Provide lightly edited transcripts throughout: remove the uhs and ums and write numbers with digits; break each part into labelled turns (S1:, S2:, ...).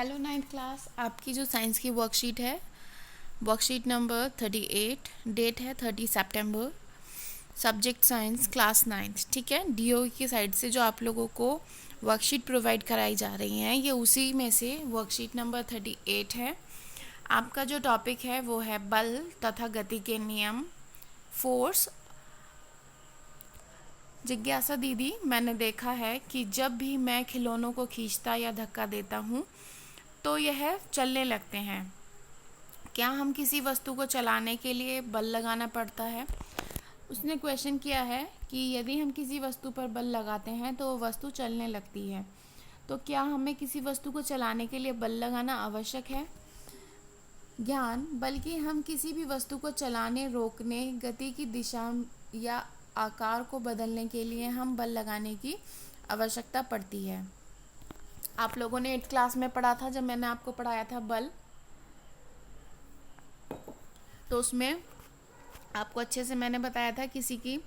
S1: Hello ninth class. आपकी जो science की वर्कशीट है, वर्कशीट नंबर 38, डेट है 30 सितंबर, सब्जेक्ट साइंस, क्लास नाइन्थ। ठीक है, डीओ की साइड से जो आप लोगों को वर्कशीट प्रोवाइड कराई जा रही हैं, ये उसी में से वर्कशीट नंबर 38 है। आपका जो टॉपिक है वो है बल तथा गति के नियम, फोर्स। जिज्ञासा दीदी, मैंने देखा है कि जब भी मैं खिलौनों को खींचता या धक्का देता हूँ तो यह चलने लगते हैं। क्या हम किसी वस्तु को चलाने के लिए बल लगाना पड़ता है? उसने क्वेश्चन किया है कि यदि हम किसी वस्तु पर बल लगाते हैं तो वो वस्तु चलने लगती है, तो क्या हमें किसी वस्तु को चलाने के लिए बल लगाना आवश्यक है? ज्ञान, बल्कि हम किसी भी वस्तु को चलाने, रोकने, गति की दिशा या आकार को बदलने के लिए हम बल लगाने की आवश्यकता पड़ती है। आप लोगों ने 8th क्लास में पढ़ा था, जब मैंने आपको पढ़ाया था बल, तो उसमें आपको अच्छे से मैंने बताया था किसी की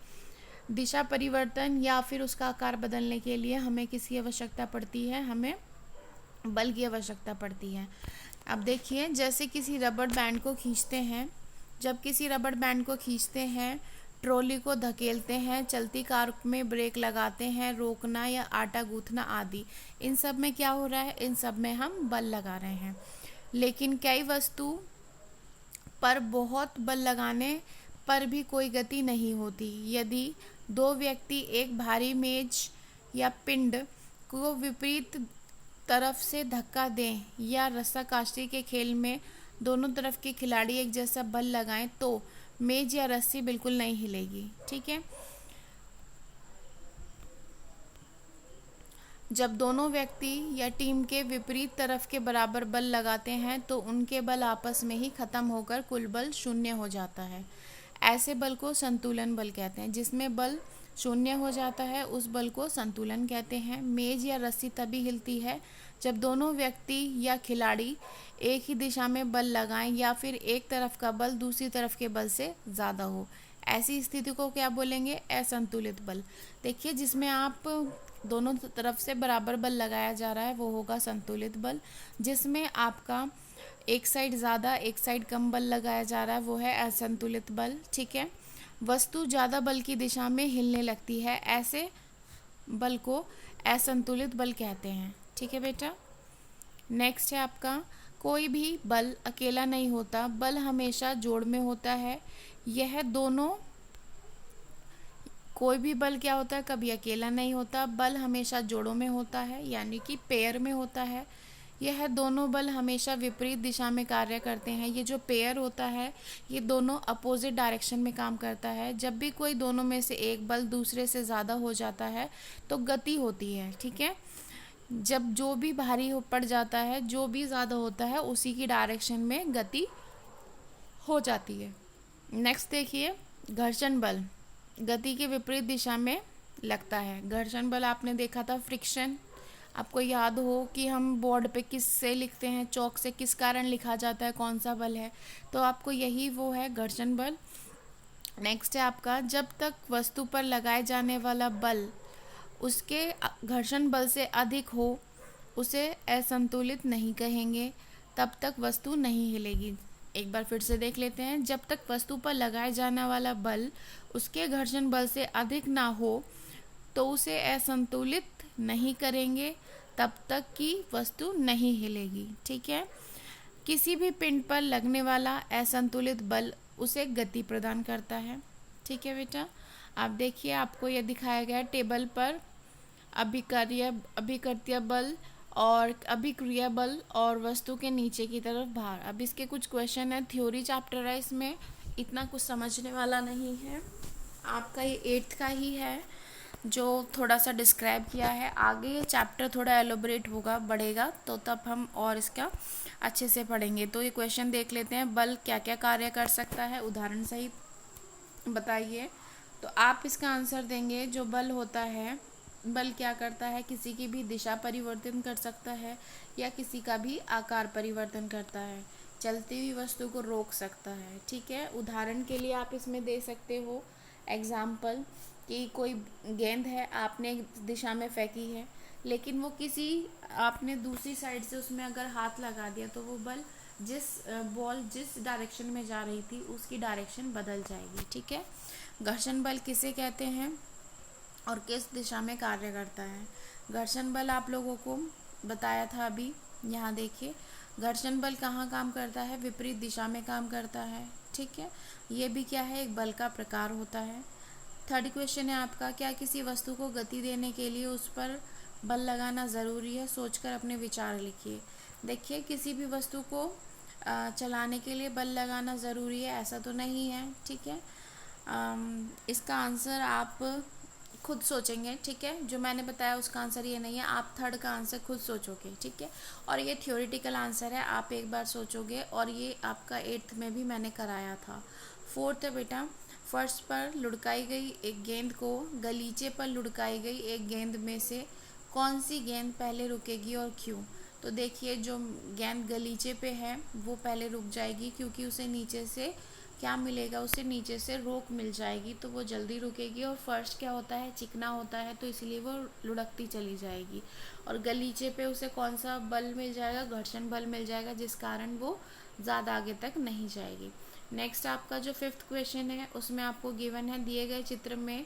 S1: दिशा परिवर्तन या फिर उसका आकार बदलने के लिए हमें किसकी आवश्यकता पड़ती है, हमें बल की आवश्यकता पड़ती है। अब देखिए, जैसे किसी रबड़ बैंड को खींचते हैं, जब किसी रबड़ बैंड को खींचते हैं, ट्रॉली को धकेलते हैं, चलती कार में ब्रेक लगाते हैं, रोकना या आटा गूंथना आदि, इन सब में क्या हो रहा है? इन सब में हम बल लगा रहे हैं। लेकिन कई वस्तु पर बहुत बल लगाने पर भी कोई गति नहीं होती। यदि दो व्यक्ति एक भारी मेज या पिंड को विपरीत तरफ से धक्का दें या रस्साकशी के खेल में दोनों तरफ के खिलाड़ी एक जैसा बल लगाएं तो मेज या रस्सी बिल्कुल नहीं हिलेगी। ठीक है, जब दोनों व्यक्ति या टीम के विपरीत तरफ के बराबर बल लगाते हैं तो उनके बल आपस में ही खत्म होकर कुल बल शून्य हो जाता है। ऐसे बल को संतुलन बल कहते हैं। जिसमें बल शून्य हो जाता है उस बल को संतुलन कहते हैं। मेज या रस्सी तभी हिलती है जब दोनों व्यक्ति या खिलाड़ी एक ही दिशा में बल लगाएं या फिर एक तरफ का बल दूसरी तरफ के बल से ज़्यादा हो। ऐसी स्थिति को क्या बोलेंगे? असंतुलित बल। देखिए, जिसमें आप दोनों तरफ से बराबर बल लगाया जा रहा है वो होगा संतुलित बल। जिसमें आपका एक साइड ज़्यादा एक साइड कम बल लगाया जा रहा है वो है असंतुलित बल। ठीक है, वस्तु ज़्यादा बल की दिशा में हिलने लगती है, ऐसे बल को असंतुलित बल कहते हैं। ठीक है बेटा, नेक्स्ट है आपका, कोई भी बल अकेला नहीं होता, बल हमेशा जोड़ में होता है। यह दोनों, कोई भी बल क्या होता है? कभी अकेला नहीं होता, बल हमेशा जोड़ों में होता है, यानी कि पेयर में होता है। यह दोनों बल हमेशा विपरीत दिशा में कार्य करते हैं। ये जो पेयर होता है ये दोनों अपोजिट डायरेक्शन में काम करता है। जब भी कोई दोनों में से एक बल दूसरे से ज़्यादा हो जाता है तो गति होती है। ठीक है, जब जो भी भारी पड़ जाता है, जो भी ज़्यादा होता है, उसी की डायरेक्शन में गति हो जाती है। नेक्स्ट देखिए, घर्षण बल गति के विपरीत दिशा में लगता है। घर्षण बल आपने देखा था, फ्रिक्शन। आपको याद हो कि हम बोर्ड पे किस से लिखते हैं, चौक से, किस कारण लिखा जाता है, कौन सा बल है, तो आपको यही वो है, घर्षण बल। नेक्स्ट है आपका, जब तक वस्तु पर लगाए जाने वाला बल उसके घर्षण बल से अधिक हो उसे असंतुलित नहीं कहेंगे, तब तक वस्तु नहीं हिलेगी। एक बार फिर से देख लेते हैं, जब तक वस्तु पर लगाए जाने वाला बल उसके घर्षण बल से अधिक ना हो तो उसे असंतुलित नहीं करेंगे, तब तक कि वस्तु नहीं हिलेगी। ठीक है, किसी भी पिंड पर लगने वाला असंतुलित बल उसे गति प्रदान करता है। ठीक है बेटा, आप देखिए, आपको यह दिखाया गया है टेबल पर अभिक्रिया बल और अभिक्रिया बल और वस्तु के नीचे की तरफ भार। अब इसके कुछ क्वेश्चन है, थ्योरी चैप्टर है, इसमें इतना कुछ समझने वाला नहीं है। आपका ये 8th का ही है जो थोड़ा सा डिस्क्राइब किया है। आगे ये चैप्टर थोड़ा एलोबरेट होगा, बढ़ेगा, तो तब हम और इसका अच्छे से पढ़ेंगे। तो ये क्वेश्चन देख लेते हैं, बल क्या क्या कार्य कर सकता है, उदाहरण सहित बताइए। तो आप इसका आंसर देंगे, जो बल होता है, बल क्या करता है? किसी की भी दिशा परिवर्तन कर सकता है या किसी का भी आकार परिवर्तन करता है, चलती हुई वस्तु को रोक सकता है। ठीक है, उदाहरण के लिए आप इसमें दे सकते हो एग्जाम्पल कि कोई गेंद है, आपने एक दिशा में फेंकी है, लेकिन वो किसी आपने दूसरी साइड से उसमें अगर हाथ लगा दिया तो वो बल बॉल जिस डायरेक्शन में जा रही थी उसकी डायरेक्शन बदल जाएगी। ठीक है। घर्षण बल किसे कहते हैं और किस दिशा में कार्य करता है? घर्षण बल आप लोगों को बताया था अभी, यहाँ देखिए। घर्षण बल कहाँ काम करता है? विपरीत दिशा में काम करता है। ठीक है। ये भी क्या है? एक बल का प्रकार होता है। थर्ड क्वेश्चन है आपका, क्या किसी वस्तु को गति देने के लिए उस पर बल लगाना ज़रूरी है? सोचकर अपने विचार लिखिए। देखिए, किसी भी वस्तु को चलाने के लिए बल लगाना ज़रूरी है ऐसा तो नहीं है। ठीक है। इसका आंसर आप खुद सोचेंगे। ठीक है। जो मैंने बताया उसका आंसर ये नहीं है, आप थर्ड का आंसर खुद सोचोगे। ठीक है। और ये थ्योरेटिकल आंसर है, आप एक बार सोचोगे, और ये आपका 8th में भी मैंने कराया था। फोर्थ है बेटा, फर्श पर लुढ़काई गई एक गेंद को गलीचे पर लुढ़काई गई एक गेंद में से कौन सी गेंद पहले रुकेगी और क्यों? तो देखिए, जो गेंद गलीचे पे है वो पहले रुक जाएगी, क्योंकि उसे नीचे से क्या मिलेगा? उसे नीचे से रोक मिल जाएगी, तो वो जल्दी रुकेगी। और फर्श क्या होता है? चिकना होता है, तो इसलिए वो लुढ़कती चली जाएगी। और गलीचे पे उसे कौन सा बल मिल जाएगा? घर्षण बल मिल जाएगा, जिस कारण वो ज़्यादा आगे तक नहीं जाएगी। नेक्स्ट आपका जो 5th क्वेश्चन है उसमें आपको गिवन है, दिए गए चित्र में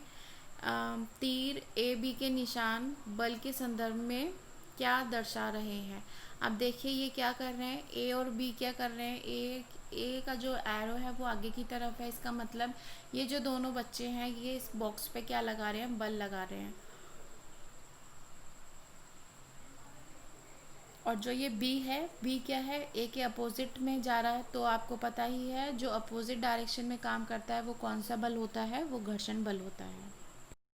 S1: तीर ए बी के निशान बल के संदर्भ में क्या दर्शा रहे हैं? अब देखिए, ये क्या कर रहे हैं? ए और बी क्या कर रहे हैं? ए का जो एरो है वो आगे की तरफ है, इसका मतलब ये जो दोनों बच्चे हैं ये इस बॉक्स पे क्या लगा रहे हैं? बल लगा रहे हैं। और जो ये बी है, बी क्या है? ए के अपोजिट में जा रहा है, तो आपको पता ही है जो अपोजिट डायरेक्शन में काम करता है वो कौन सा बल होता है? वो घर्षण बल होता है।